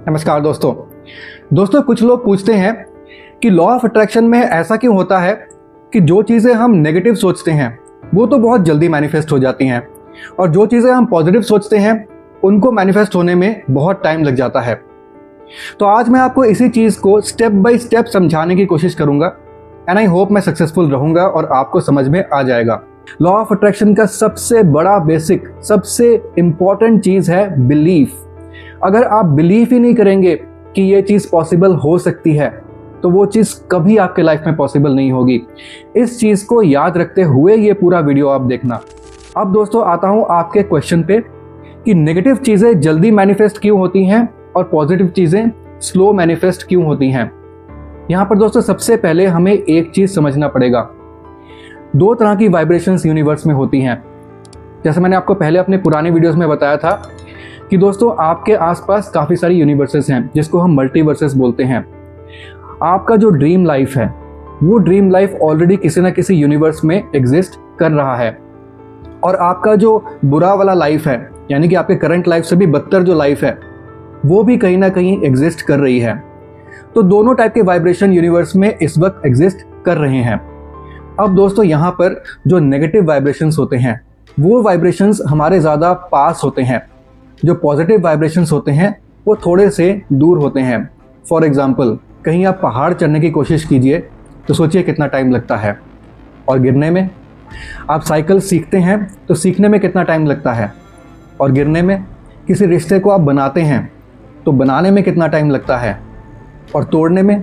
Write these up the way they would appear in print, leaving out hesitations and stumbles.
नमस्कार दोस्तों कुछ लोग पूछते हैं कि लॉ ऑफ अट्रैक्शन में ऐसा क्यों होता है कि जो चीज़ें हम नेगेटिव सोचते हैं वो तो बहुत जल्दी मैनिफेस्ट हो जाती हैं और जो चीज़ें हम पॉजिटिव सोचते हैं उनको मैनिफेस्ट होने में बहुत टाइम लग जाता है। तो आज मैं आपको इसी चीज़ को स्टेप बाय स्टेप समझाने की कोशिश करूंगा एंड आई होप मैं सक्सेसफुल रहूंगा और आपको समझ में आ जाएगा। लॉ ऑफ अट्रैक्शन का सबसे बड़ा बेसिक सबसे इंपॉर्टेंट चीज़ है बिलीफ। अगर आप बिलीव ही नहीं करेंगे कि ये चीज़ पॉसिबल हो सकती है तो वो चीज़ कभी आपके लाइफ में पॉसिबल नहीं होगी। इस चीज़ को याद रखते हुए ये पूरा वीडियो आप देखना। अब दोस्तों आता हूँ आपके क्वेश्चन पे कि नेगेटिव चीज़ें जल्दी मैनिफेस्ट क्यों होती हैं और पॉजिटिव चीज़ें स्लो मैनिफेस्ट क्यों होती हैं। यहाँ पर दोस्तों सबसे पहले हमें एक चीज़ समझना पड़ेगा। दो तरह की वाइब्रेशंस यूनिवर्स में होती हैं। जैसे मैंने आपको पहले अपने पुराने वीडियोस में बताया था कि दोस्तों आपके आसपास काफ़ी सारी यूनिवर्सेस हैं जिसको हम मल्टीवर्सेस बोलते हैं। आपका जो ड्रीम लाइफ है वो ड्रीम लाइफ ऑलरेडी किसी ना किसी यूनिवर्स में एग्जिस्ट कर रहा है और आपका जो बुरा वाला लाइफ है यानी कि आपके करंट लाइफ से भी बदतर जो लाइफ है वो भी कहीं ना कहीं एग्जिस्ट कर रही है। तो दोनों टाइप के वाइब्रेशन यूनिवर्स में इस वक्त एग्जिस्ट कर रहे हैं। अब दोस्तों यहाँ पर जो नेगेटिव वाइब्रेशंस होते हैं वो वाइब्रेशंस हमारे ज़्यादा पास होते हैं। जो पॉजिटिव वाइब्रेशंस होते हैं वो थोड़े से दूर होते हैं। फॉर एग्जांपल कहीं आप पहाड़ चढ़ने की कोशिश कीजिए तो सोचिए कितना टाइम लगता है, और गिरने में आप साइकिल सीखते हैं तो सीखने में कितना टाइम लगता है, और गिरने में किसी रिश्ते को आप बनाते हैं तो बनाने में कितना टाइम लगता है, और तोड़ने में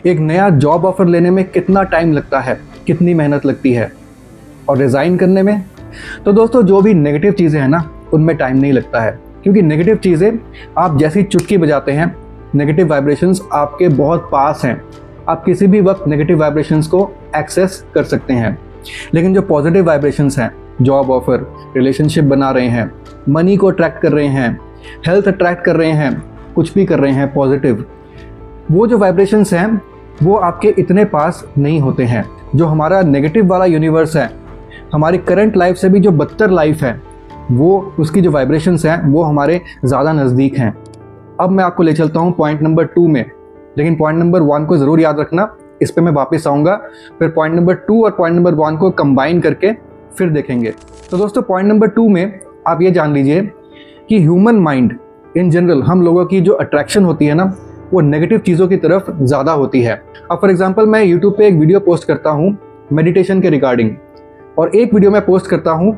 एक नया जॉब ऑफर लेने में कितना टाइम लगता है, कितनी मेहनत लगती है, और रिज़ाइन करने में। तो दोस्तों जो भी नेगेटिव चीज़ें हैं ना उनमें टाइम नहीं लगता है, क्योंकि नेगेटिव चीज़ें आप जैसी चुटकी बजाते हैं नेगेटिव वाइब्रेशंस आपके बहुत पास हैं। आप किसी भी वक्त नेगेटिव वाइब्रेशंस को एक्सेस कर सकते हैं। लेकिन जो पॉजिटिव वाइब्रेशंस हैं, जॉब ऑफर, रिलेशनशिप बना रहे हैं, मनी को अट्रैक्ट कर रहे हैं, हेल्थ अट्रैक्ट कर रहे हैं, कुछ भी कर रहे हैं पॉजिटिव, वो जो वाइब्रेशंस हैं वो आपके इतने पास नहीं होते हैं। जो हमारा नेगेटिव वाला यूनिवर्स है, हमारी करंट लाइफ से भी जो बदतर लाइफ है, वो उसकी जो वाइब्रेशंस हैं वो हमारे ज़्यादा नज़दीक हैं। अब मैं आपको ले चलता हूँ पॉइंट नंबर 2 में, लेकिन पॉइंट नंबर 1 को ज़रूर याद रखना। इस पे मैं वापस आऊँगा, फिर पॉइंट नंबर 2 और पॉइंट नंबर 1 को कंबाइन करके फिर देखेंगे। तो दोस्तों पॉइंट नंबर 2 में आप ये जान लीजिए कि ह्यूमन माइंड इन जनरल, हम लोगों की जो अट्रैक्शन होती है ना वो नेगेटिव चीज़ों की तरफ ज़्यादा होती है। अब फॉर एग्जाम्पल मैं यूट्यूब पे एक वीडियो पोस्ट करता हूँ मेडिटेशन के रिगार्डिंग, और एक वीडियो में पोस्ट करता हूँ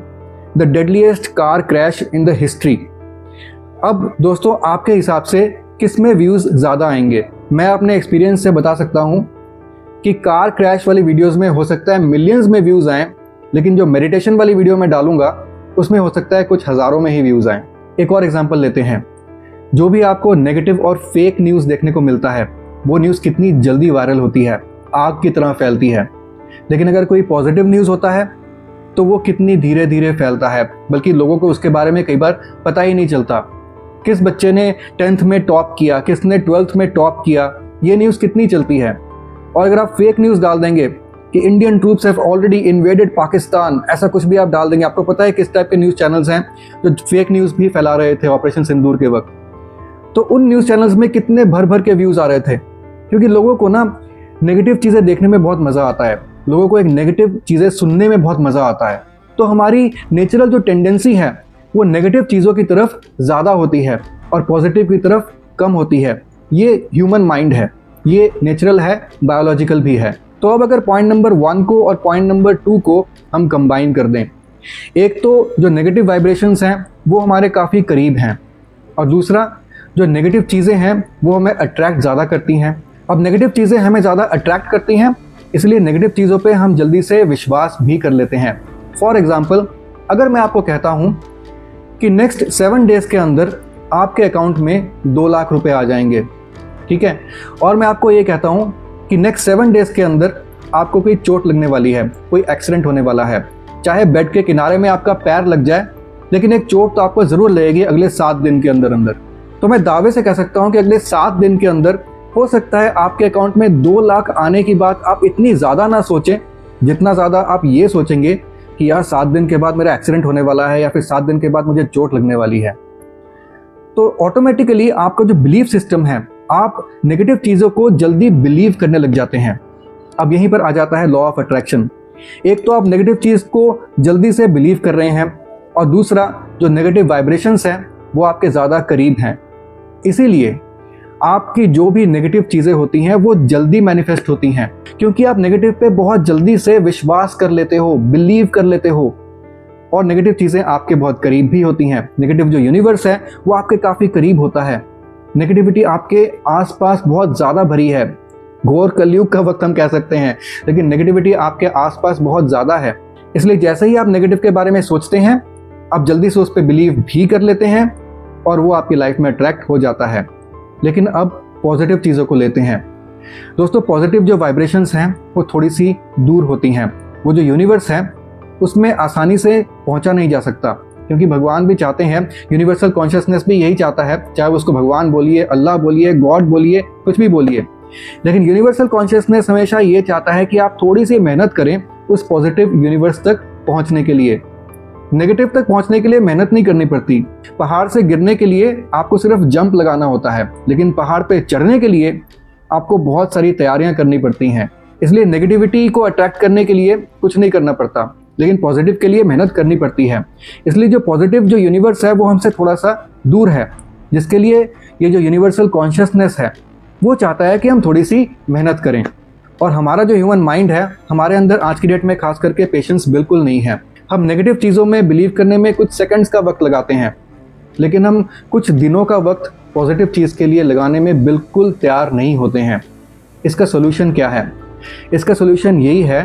the deadliest car crash in the history. अब दोस्तों आपके हिसाब से किस में व्यूज़ ज़्यादा आएंगे? मैं अपने एक्सपीरियंस से बता सकता हूँ कि कार क्रैश वाली वीडियोस में हो सकता है मिलियंस में व्यूज़ आएँ, लेकिन जो मेडिटेशन वाली वीडियो में डालूंगा उसमें हो सकता है कुछ हज़ारों में ही व्यूज़ आएँ। एक और एग्जाम्पल लेते हैं। जो भी आपको नेगेटिव और फेक न्यूज़ देखने को मिलता है वो न्यूज़ कितनी जल्दी वायरल होती है, आग की तरह फैलती है। लेकिन अगर कोई पॉजिटिव न्यूज़ होता है तो वो कितनी धीरे धीरे फैलता है, बल्कि लोगों को उसके बारे में कई बार पता ही नहीं चलता। किस बच्चे ने 10th में टॉप किया, किसने 12th में टॉप किया, ये न्यूज़ कितनी चलती है। और अगर आप फेक न्यूज़ डाल देंगे कि Indian troops have already invaded Pakistan, ऐसा कुछ भी आप डाल देंगे, आपको पता है किस टाइप के न्यूज़ चैनल्स हैं जो फेक न्यूज़ भी फैला रहे थे ऑपरेशन सिंदूर के वक्त, तो उन न्यूज़ चैनल्स में कितने भर भर के व्यूज़ आ रहे थे। क्योंकि लोगों को ना नेगेटिव चीज़ें देखने में बहुत मज़ा आता है, लोगों को एक नेगेटिव चीज़ें सुनने में बहुत मज़ा आता है। तो हमारी नेचुरल जो टेंडेंसी है वो नेगेटिव चीज़ों की तरफ ज़्यादा होती है और पॉजिटिव की तरफ कम होती है। ये ह्यूमन माइंड है, ये नेचुरल है, बायोलॉजिकल भी है। तो अब अगर पॉइंट नंबर 1 को और पॉइंट नंबर 2 को हम कंबाइन कर दें, एक तो जो नेगेटिव वाइब्रेशंस हैं वो हमारे काफ़ी करीब हैं, और दूसरा जो नेगेटिव चीज़ें हैं वो हमें अट्रैक्ट ज़्यादा करती हैं। अब नेगेटिव चीज़ें हमें ज़्यादा अट्रैक्ट करती हैं, इसलिए नेगेटिव चीज़ों पे हम जल्दी से विश्वास भी कर लेते हैं। फॉर एग्ज़ाम्पल अगर मैं आपको कहता हूँ कि नेक्स्ट 7 डेज़ के अंदर आपके अकाउंट में 2 लाख रुपए आ जाएंगे, ठीक है, और मैं आपको ये कहता हूँ कि नेक्स्ट 7 डेज़ के अंदर आपको कोई चोट लगने वाली है, कोई एक्सीडेंट होने वाला है, चाहे बेड के किनारे में आपका पैर लग जाए, लेकिन एक चोट तो आपको ज़रूर लगेगी अगले 7 दिन के अंदर अंदर। तो मैं दावे से कह सकता हूँ कि अगले 7 दिन के अंदर हो सकता है आपके अकाउंट में 2 लाख आने की बात आप इतनी ज़्यादा ना सोचें जितना ज़्यादा आप ये सोचेंगे कि यार 7 दिन के बाद मेरा एक्सीडेंट होने वाला है या फिर 7 दिन के बाद मुझे चोट लगने वाली है। तो ऑटोमेटिकली आपका जो बिलीफ सिस्टम है, आप नेगेटिव चीज़ों को जल्दी बिलीव करने लग जाते हैं। अब यहीं पर आ जाता है लॉ ऑफ अट्रैक्शन। एक तो आप नेगेटिव चीज़ को जल्दी से बिलीव कर रहे हैं, और दूसरा जो नेगेटिव वाइब्रेशंस हैं वो आपके ज़्यादा करीब हैं। इसीलिए आपकी जो भी नेगेटिव चीज़ें होती हैं वो जल्दी मैनिफेस्ट होती हैं, क्योंकि आप नेगेटिव पे बहुत जल्दी से विश्वास कर लेते हो, बिलीव कर लेते हो, और नेगेटिव चीज़ें आपके बहुत करीब भी होती हैं। नेगेटिव जो यूनिवर्स है वो आपके काफ़ी करीब होता है। नेगेटिविटी आपके आसपास बहुत ज़्यादा भरी है। घोर कलयुग का वक्त हम कह सकते हैं, लेकिन नेगेटिविटी आपके आसपास बहुत ज़्यादा है। इसलिए जैसे ही आप नेगेटिव के बारे में सोचते हैं, आप जल्दी से उस पर बिलीव भी कर लेते हैं और वो आपकी लाइफ में अट्रैक्ट हो जाता है। लेकिन अब पॉजिटिव चीज़ों को लेते हैं। दोस्तों, पॉजिटिव जो वाइब्रेशंस हैं वो थोड़ी सी दूर होती हैं। वो जो यूनिवर्स है उसमें आसानी से पहुंचा नहीं जा सकता, क्योंकि भगवान भी चाहते हैं, यूनिवर्सल कॉन्शियसनेस भी यही चाहता है, चाहे उसको भगवान बोलिए, अल्लाह बोलिए, गॉड बोलिए, कुछ भी बोलिए, लेकिन यूनिवर्सल कॉन्शियसनेस हमेशा ये चाहता है कि आप थोड़ी सी मेहनत करें उस पॉजिटिव यूनिवर्स तक पहुंचने के लिए। नेगेटिव तक पहुंचने के लिए मेहनत नहीं करनी पड़ती। पहाड़ से गिरने के लिए आपको सिर्फ जंप लगाना होता है, लेकिन पहाड़ पे चढ़ने के लिए आपको बहुत सारी तैयारियां करनी पड़ती हैं। इसलिए नेगेटिविटी को अट्रैक्ट करने के लिए कुछ नहीं करना पड़ता, लेकिन पॉजिटिव के लिए मेहनत करनी पड़ती है। इसलिए जो पॉजिटिव जो यूनिवर्स है वो हमसे थोड़ा सा दूर है, जिसके लिए ये जो यूनिवर्सल कॉन्शियसनेस है वो चाहता है कि हम थोड़ी सी मेहनत करें। और हमारा जो ह्यूमन माइंड है, हमारे अंदर आज की डेट में खास करके पेशेंस बिल्कुल नहीं है। हम नेगेटिव चीज़ों में बिलीव करने में कुछ सेकंड्स का वक्त लगाते हैं, लेकिन हम कुछ दिनों का वक्त पॉजिटिव चीज़ के लिए लगाने में बिल्कुल तैयार नहीं होते हैं। इसका सोल्यूशन क्या है? इसका सोल्यूशन यही है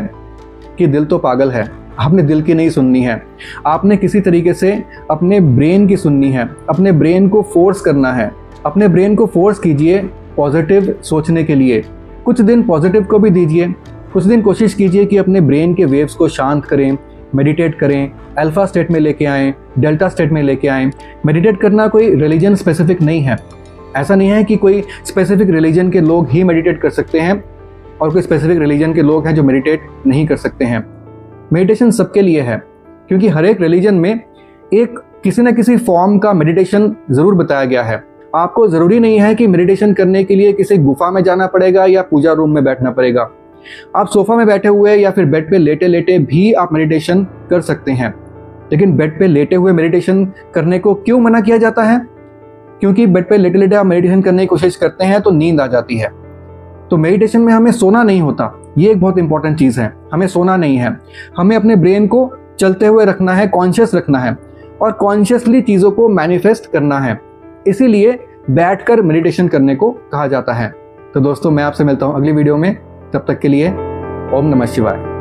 कि दिल तो पागल है, आपने दिल की नहीं सुननी है। आपने किसी तरीके से अपने ब्रेन की सुननी है, अपने ब्रेन को फोर्स करना है। अपने ब्रेन को फोर्स कीजिए पॉजिटिव सोचने के लिए। कुछ दिन पॉजिटिव को भी दीजिए, कुछ दिन कोशिश कीजिए कि अपने ब्रेन के वेव्स को शांत करें, मेडिटेट करें, अल्फा स्टेट में लेके आएँ, डेल्टा स्टेट में लेके आएँ। मेडिटेट करना कोई रिलीजन स्पेसिफिक नहीं है। ऐसा नहीं है कि कोई स्पेसिफिक रिलीजन के लोग ही मेडिटेट कर सकते हैं और कोई स्पेसिफिक रिलीजन के लोग हैं जो मेडिटेट नहीं कर सकते हैं। मेडिटेशन सबके लिए है, क्योंकि हर एक रिलीजन में एक किसी न किसी फॉर्म का मेडिटेशन ज़रूर बताया गया है। आपको ज़रूरी नहीं है कि मेडिटेशन करने के लिए किसी गुफा में जाना पड़ेगा या पूजा रूम में बैठना पड़ेगा। आप सोफ़ा में बैठे हुए या फिर बेड पे लेटे लेटे भी आप मेडिटेशन कर सकते हैं। लेकिन बेड पे लेटे हुए मेडिटेशन करने को क्यों मना किया जाता है? क्योंकि बेड पे लेटे लेटे आप मेडिटेशन करने की कोशिश करते हैं तो नींद आ जाती है। तो मेडिटेशन में हमें सोना नहीं होता, ये एक बहुत इंपॉर्टेंट चीज़ है। हमें सोना नहीं है, हमें अपने ब्रेन को चलते हुए रखना है, कॉन्शियस रखना है और कॉन्शियसली चीज़ों को मैनिफेस्ट करना है। इसीलिए बैठकर मेडिटेशन करने को कहा जाता है। तो दोस्तों, मैं आपसे मिलता हूँ अगली वीडियो में। तब तक के लिए ओम नमः शिवाय।